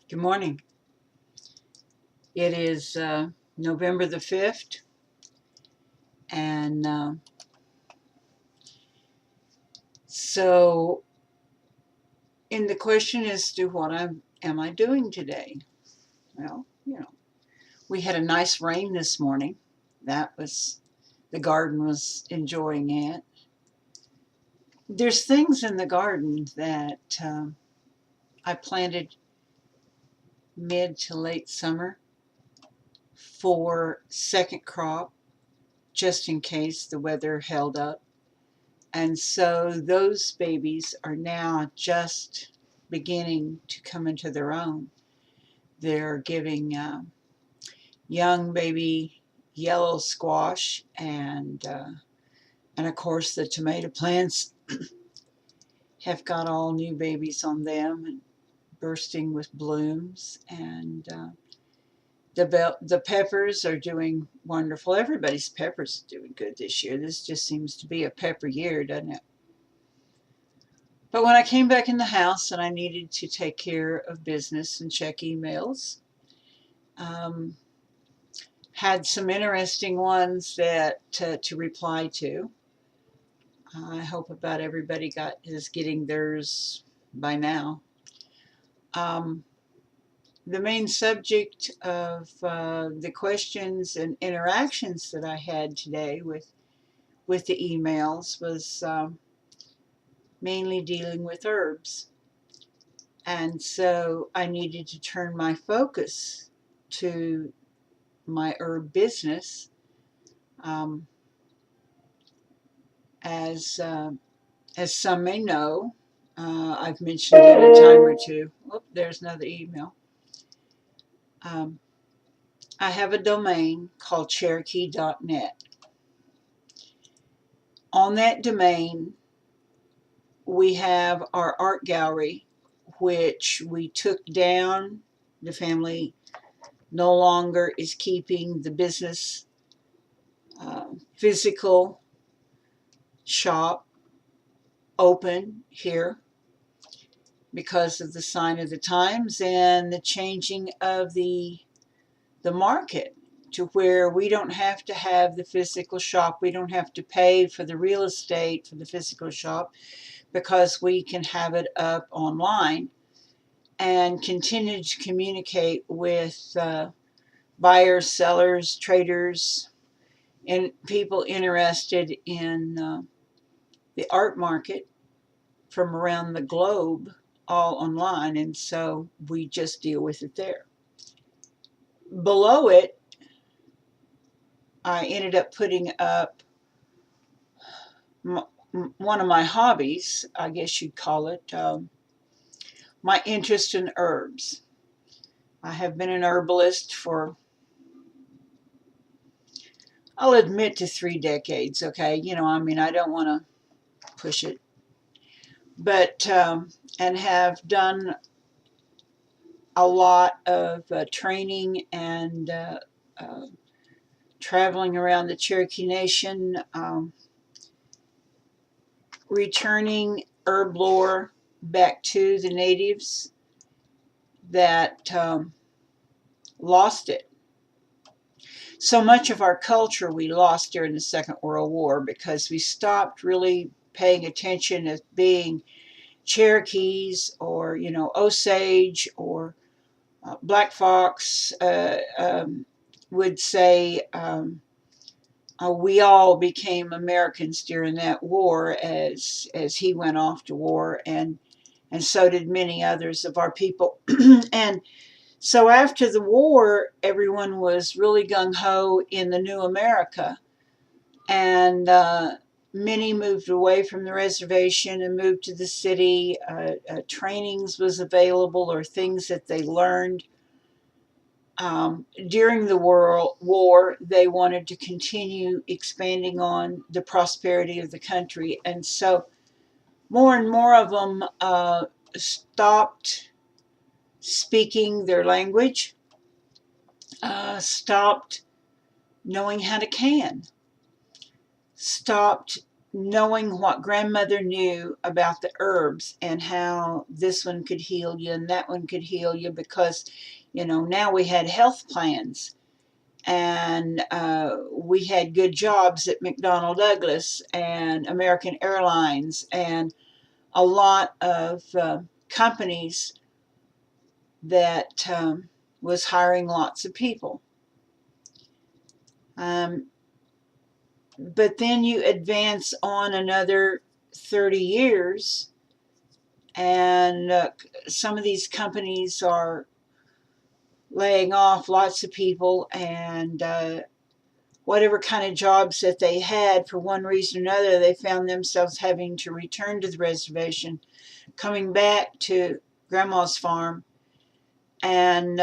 Good morning. It is November the 5th, and so in the question as to what am I doing today? Well, we had a nice rain this morning. The garden was enjoying it. There's things in the garden that I planted mid to late summer for second crop, just in case the weather held up. And so those babies are now just beginning to come into their own. They're giving young baby yellow squash, and of course the tomato plants have got all new babies on them and bursting with blooms. And the peppers are doing wonderful. Everybody's peppers are doing good this year. This just seems to be a pepper year, doesn't it? But when I came back in the house and I needed to take care of business and check emails, um, had some interesting ones that to reply to. I hope about everybody is getting theirs by now. Um, the main subject of the questions and interactions that I had today with the emails was mainly dealing with herbs. And so I needed to turn my focus to my herb business. Um, as as some may know, I've mentioned it a time or two. Oh, there's another email. Um, I have a domain called Cherokee.net. On that domain, we have our art gallery, which we took down. The family no longer is keeping the business physical shop open here because of the sign of the times and the changing of the market to where we don't have to have the physical shop. We don't have to pay for the real estate for the physical shop because we can have it up online and continue to communicate with buyers, sellers, traders, and people interested in the art market from around the globe, all online. And so we just deal with it there. Below it, I ended up putting up one of my hobbies, I guess you'd call it, my interest in herbs. I have been an herbalist for, I'll admit, to 3 decades, okay? I don't want to push it. But, and have done a lot of training and traveling around the Cherokee Nation, returning herb lore back to the natives that lost it. So much of our culture we lost during the Second World War because we stopped really paying attention as being Cherokees or, Osage or Black Fox would say we all became Americans during that war as he went off to war, and so did many others of our people. And so after the war, everyone was really gung-ho in the new America, and many moved away from the reservation and moved to the city. Trainings was available or things that they learned. During the war, they wanted to continue expanding on the prosperity of the country. And so more and more of them stopped speaking their language, stopped knowing how to can, stopped knowing what grandmother knew about the herbs and how this one could heal you and that one could heal you, because, now we had health plans, and we had good jobs at McDonnell Douglas and American Airlines and a lot of companies that was hiring lots of people. But then you advance on another 30 years, and some of these companies are laying off lots of people, and whatever kind of jobs that they had, for one reason or another, they found themselves having to return to the reservation, coming back to Grandma's farm, and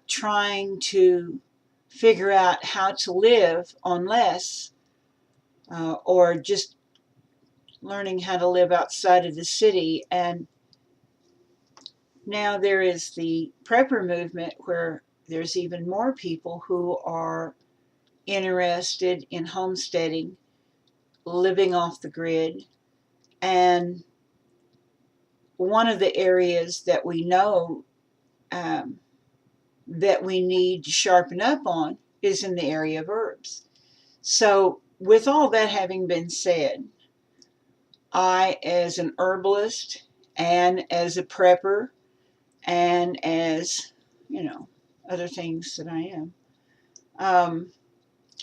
trying to figure out how to live on less, or just learning how to live outside of the city. And now there is the prepper movement, where there's even more people who are interested in homesteading, living off the grid. And one of the areas that we know that we need to sharpen up on is in the area of herbs. So, with all that having been said, I, as an herbalist and as a prepper and as, other things that I am,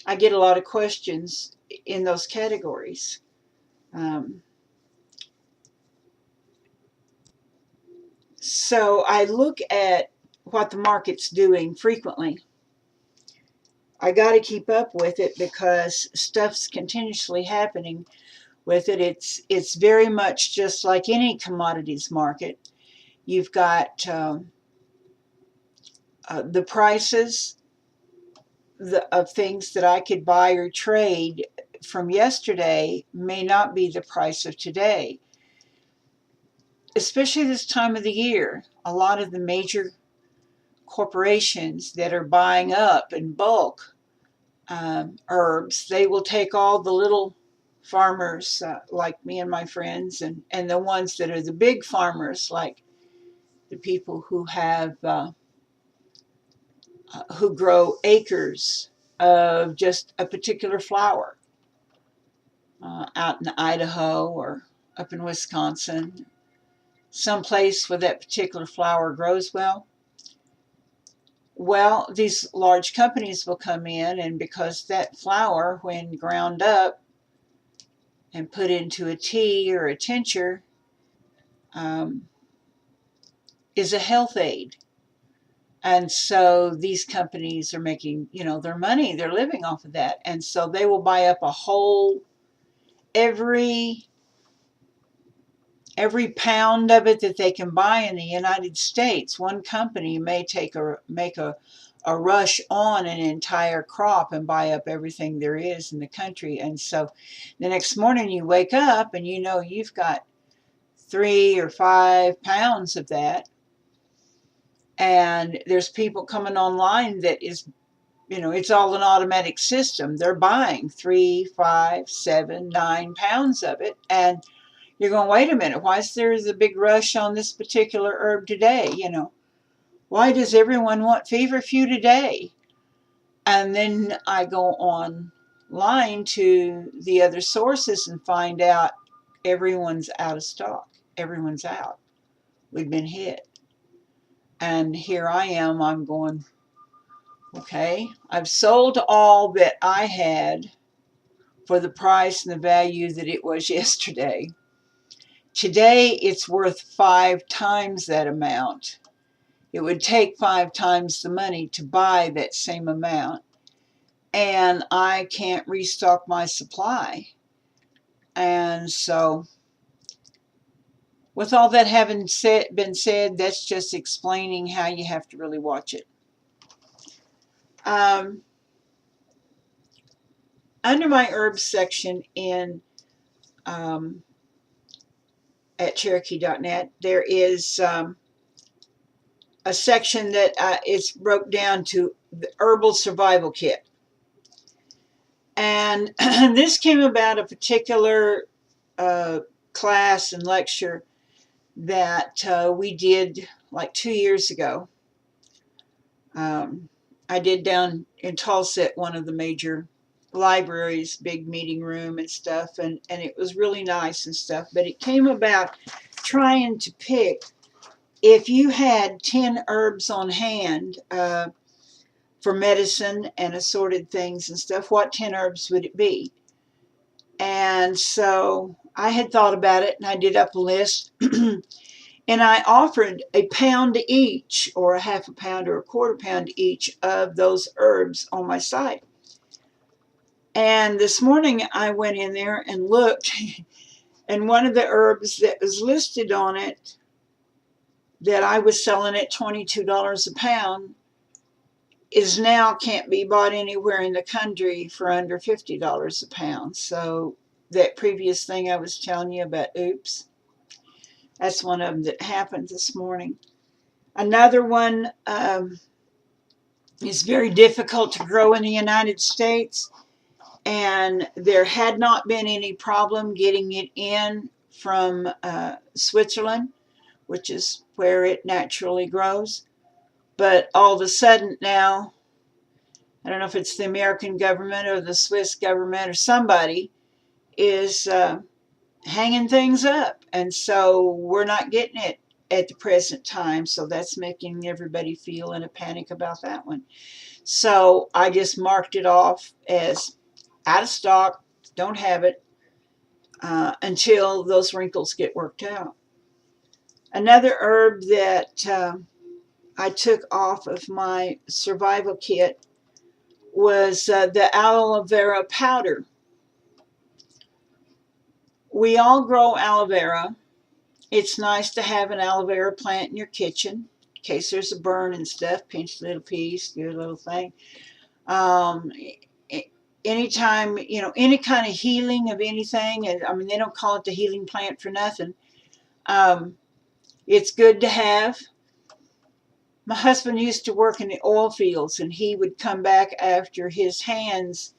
I get a lot of questions in those categories. So I look at what the market's doing frequently. I got to keep up with it because stuff's continuously happening with it. It's very much just like any commodities market. You've got the prices of things that I could buy or trade from yesterday may not be the price of today. Especially this time of the year, a lot of the major corporations that are buying up in bulk herbs, they will take all the little farmers like me and my friends, and the ones that are the big farmers, like the people who have who grow acres of just a particular flower out in Idaho or up in Wisconsin, someplace where that particular flower grows well. Well, these large companies will come in, and because that flower, when ground up and put into a tea or a tincture, is a health aid. And so these companies are making, their money, they're living off of that. And so they will buy up a whole, every pound of it that they can buy in the United States. One company may make a rush on an entire crop and buy up everything there is in the country. And so the next morning you wake up and you've got 3 or 5 pounds of that. And there's people coming online that is, it's all an automatic system. They're buying 3, 5, 7, 9 pounds of it. And you're going, wait a minute, why is there a big rush on this particular herb today? Why does everyone want feverfew today? And then I go online to the other sources and find out everyone's out of stock. Everyone's out. We've been hit. And here I am, I'm going, okay, I've sold all that I had for the price and the value that it was yesterday. Today, it's worth 5 times that amount. It would take 5 times the money to buy that same amount. And I can't restock my supply. And so, with all that having been said, that's just explaining how you have to really watch it. Under my herbs section at Cherokee.net, there is a section that is broke down to the Herbal Survival Kit. And this came about a particular class and lecture that we did like 2 years ago. I did down in Tulsa at one of the major libraries, big meeting room and stuff, and it was really nice and stuff. But it came about trying to pick, if you had 10 herbs on hand for medicine and assorted things and stuff, what 10 herbs would it be? And so I had thought about it, and I did up a list. And I offered a pound each, or a half a pound or a quarter pound each of those herbs on my site. And this morning I went in there and looked, and one of the herbs that was listed on it that I was selling at $22 a pound is now can't be bought anywhere in the country for under $50 a pound. So that previous thing I was telling you about, oops, that's one of them that happened this morning. Another one is very difficult to grow in the United States, and there had not been any problem getting it in from Switzerland, which is where it naturally grows. But all of a sudden now, I don't know if it's the American government or the Swiss government or somebody is hanging things up, and so we're not getting it at the present time. So that's making everybody feel in a panic about that one. So I just marked it off as out of stock, don't have it until those wrinkles get worked out. Another herb that I took off of my survival kit was the aloe vera powder. We all grow aloe vera. It's nice to have an aloe vera plant in your kitchen in case there's a burn and stuff. Pinch a little piece, do a little thing. Anytime, any kind of healing of anything, and I mean, they don't call it the healing plant for nothing. It's good to have. My husband used to work in the oil fields, and he would come back after his hands.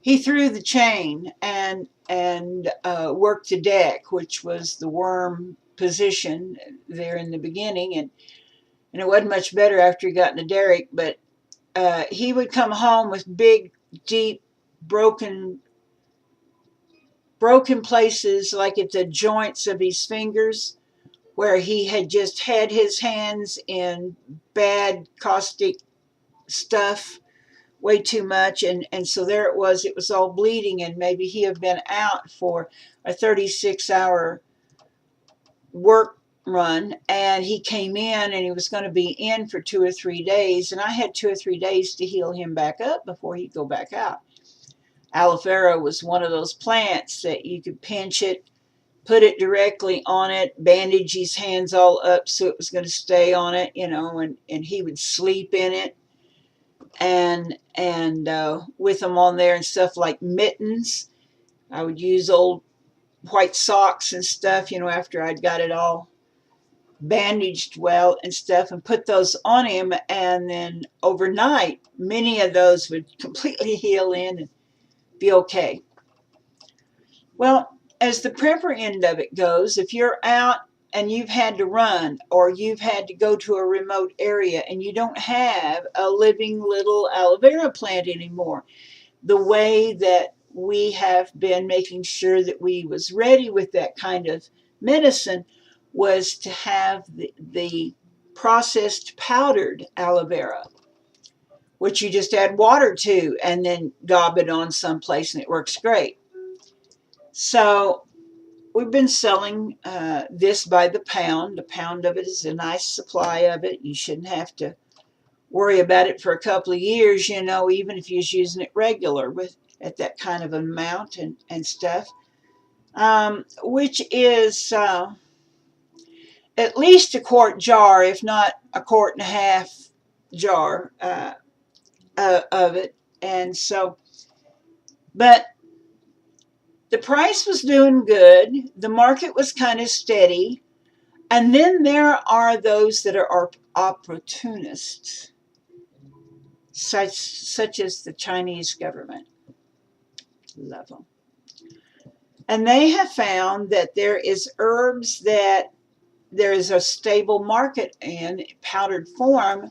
He threw the chain and worked the deck, which was the worm position there in the beginning, and it wasn't much better after he got in the derrick. But he would come home with big, deep, broken places, like at the joints of his fingers, where he had just had his hands in bad caustic stuff way too much, and so there it was all bleeding, and maybe he had been out for a 36-hour work run, and he came in and he was going to be in for 2 or 3 days, and I had 2 or 3 days to heal him back up before he'd go back out. Aloe vera was one of those plants that you could pinch it, put it directly on it, bandage his hands all up so it was going to stay on it, and he would sleep in it, and with them on there and stuff like mittens. I would use old white socks and stuff, after I'd got it all bandaged well and stuff, and put those on him, and then overnight many of those would completely heal in and be okay. Well, as the prepper end of it goes, if you're out and you've had to run, or you've had to go to a remote area and you don't have a living little aloe vera plant anymore, the way that we have been making sure that we was ready with that kind of medicine was to have the processed powdered aloe vera, which you just add water to and then gob it on someplace, and it works great. So we've been selling this by the pound. A pound of it is a nice supply of it. You shouldn't have to worry about it for a couple of years, even if you're using it regular at that kind of amount and stuff, which is at least a quart jar, if not a quart and a half jar of it. And so, but the price was doing good. The market was kind of steady. And then there are those that are opportunists, such as the Chinese government. Love them. And they have found that there is herbs that there is a stable market in powdered form.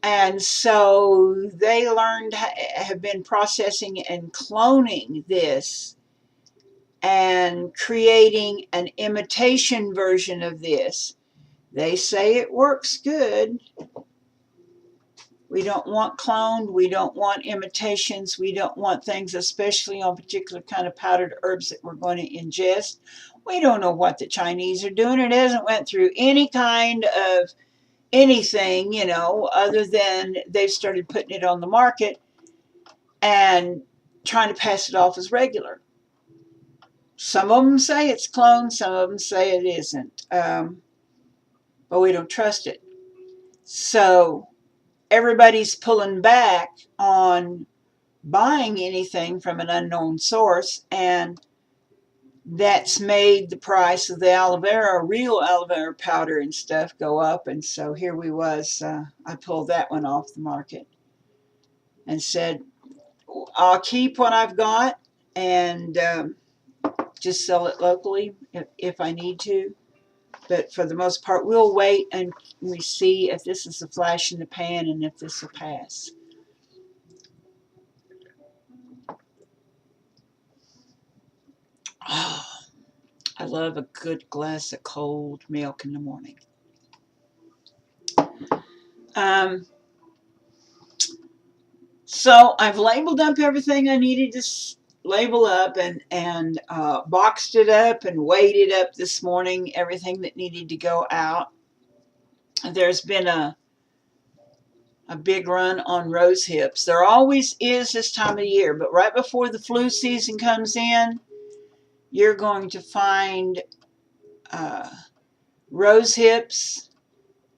And so they learned, have been processing and cloning this and creating an imitation version of this. They say it works good. We don't want cloned. We don't want imitations. We don't want things, especially on particular kind of powdered herbs that we're going to ingest. We don't know what the Chinese are doing. It hasn't went through any kind of anything, other than they've started putting it on the market and trying to pass it off as regular. Some of them say it's cloned. Some of them say it isn't. But we don't trust it. So everybody's pulling back on buying anything from an unknown source, and that's made the price of the aloe vera, real aloe vera powder and stuff, go up. And so here we was, I pulled that one off the market and said, I'll keep what I've got and just sell it locally if I need to. But for the most part, we'll wait and we see if this is a flash in the pan and if this will pass. Oh, I love a good glass of cold milk in the morning. So I've labeled up everything I needed to label up and boxed it up and weighed it up this morning, everything that needed to go out. There's been a big run on rose hips. There always is this time of year, but right before the flu season comes in, you're going to find rose hips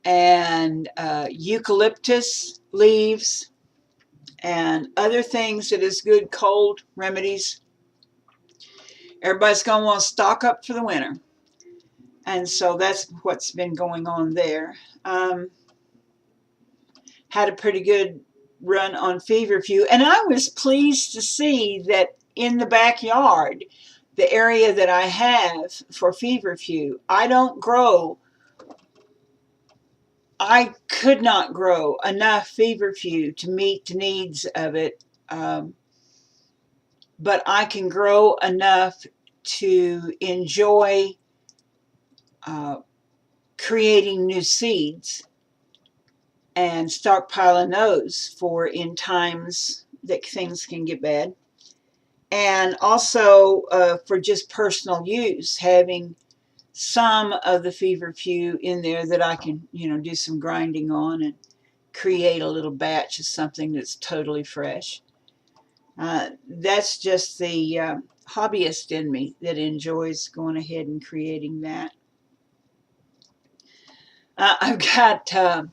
and eucalyptus leaves and other things that is good cold remedies. Everybody's going to want to stock up for the winter. And so that's what's been going on there. Had a pretty good run on feverfew. And I was pleased to see that in the backyard, the area that I have for feverfew, I could not grow enough feverfew to meet the needs of it. But I can grow enough to enjoy creating new seeds and stockpiling those for in times that things can get bad. And also for just personal use, having some of the feverfew in there that I can, do some grinding on and create a little batch of something that's totally fresh. That's just the hobbyist in me that enjoys going ahead and creating that. I've got the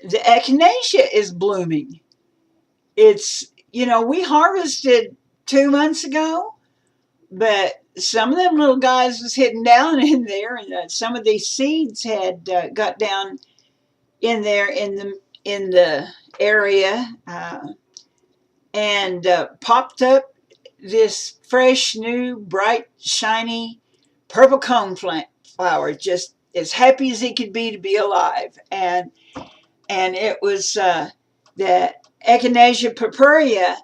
Echinacea is blooming. It's, we harvested 2 months ago, but some of them little guys was hidden down in there, and some of these seeds had got down in there in the area and popped up this fresh, new, bright, shiny purple coneflower, just as happy as he could be to be alive. And it was the Echinacea purpurea,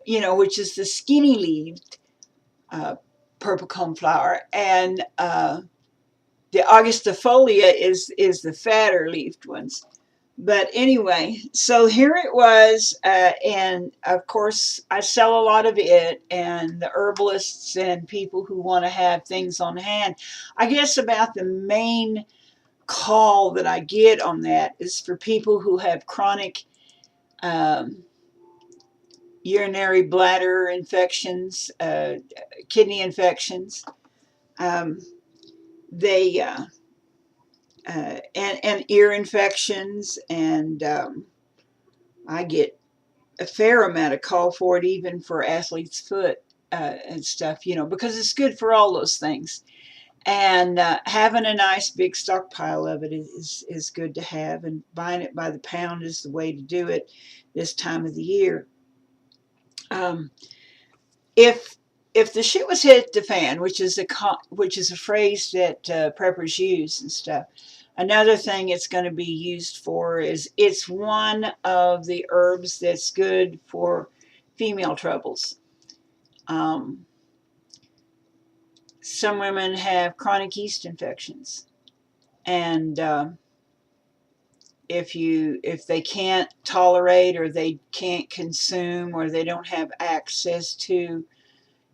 which is the skinny-leaved purple coneflower, and the augustifolia is the fatter leafed ones. But anyway, so here it was, and of course I sell a lot of it, and the herbalists and people who want to have things on hand. I guess about the main call that I get on that is for people who have chronic urinary bladder infections, kidney infections. They and ear infections, and I get a fair amount of call for it, even for athlete's foot and stuff, because it's good for all those things. And having a nice big stockpile of it is good to have, and buying it by the pound is the way to do it this time of the year. Um, if if the shit was hit the fan, which is a phrase that preppers use and stuff. Another thing it's going to be used for is it's one of the herbs that's good for female troubles. Um, some women have chronic yeast infections, and if they can't tolerate or they can't consume or they don't have access to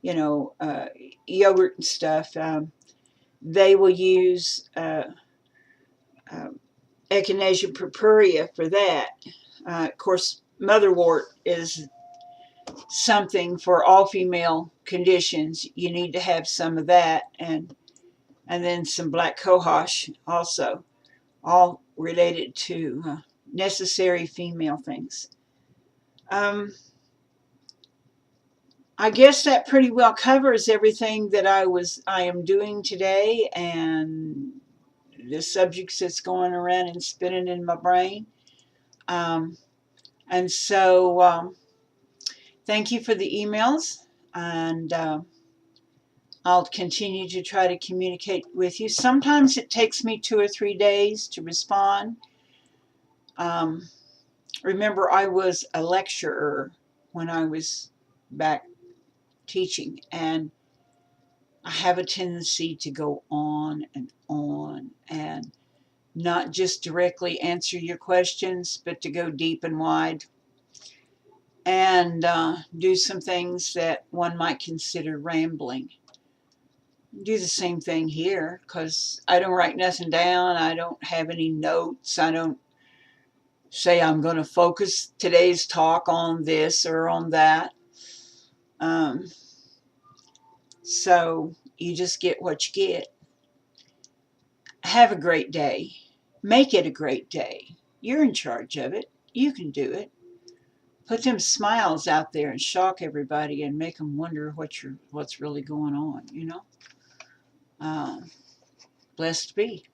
you know yogurt and stuff, they will use uh, Echinacea purpurea for that. Of course, motherwort is something for all female conditions. You need to have some of that, and then some black cohosh also, all related to necessary female things. Um, I guess that pretty well covers everything that I am doing today and the subjects that's going around and spinning in my brain. Um, and so thank you for the emails, and I'll continue to try to communicate with you. Sometimes it takes me 2 or 3 days to respond. Um, remember, I was a lecturer when I was back teaching, and I have a tendency to go on and not just directly answer your questions, but to go deep and wide and do some things that one might consider rambling. Do the same thing here because I don't write nothing down. I don't have any notes. I don't say I'm going to focus today's talk on this or on that. Um, so you just get what you get. Have a great day. Make it a great day. You're in charge of it. You can do it. Put them smiles out there and shock everybody and make them wonder what's really going on. Uh, blessed be.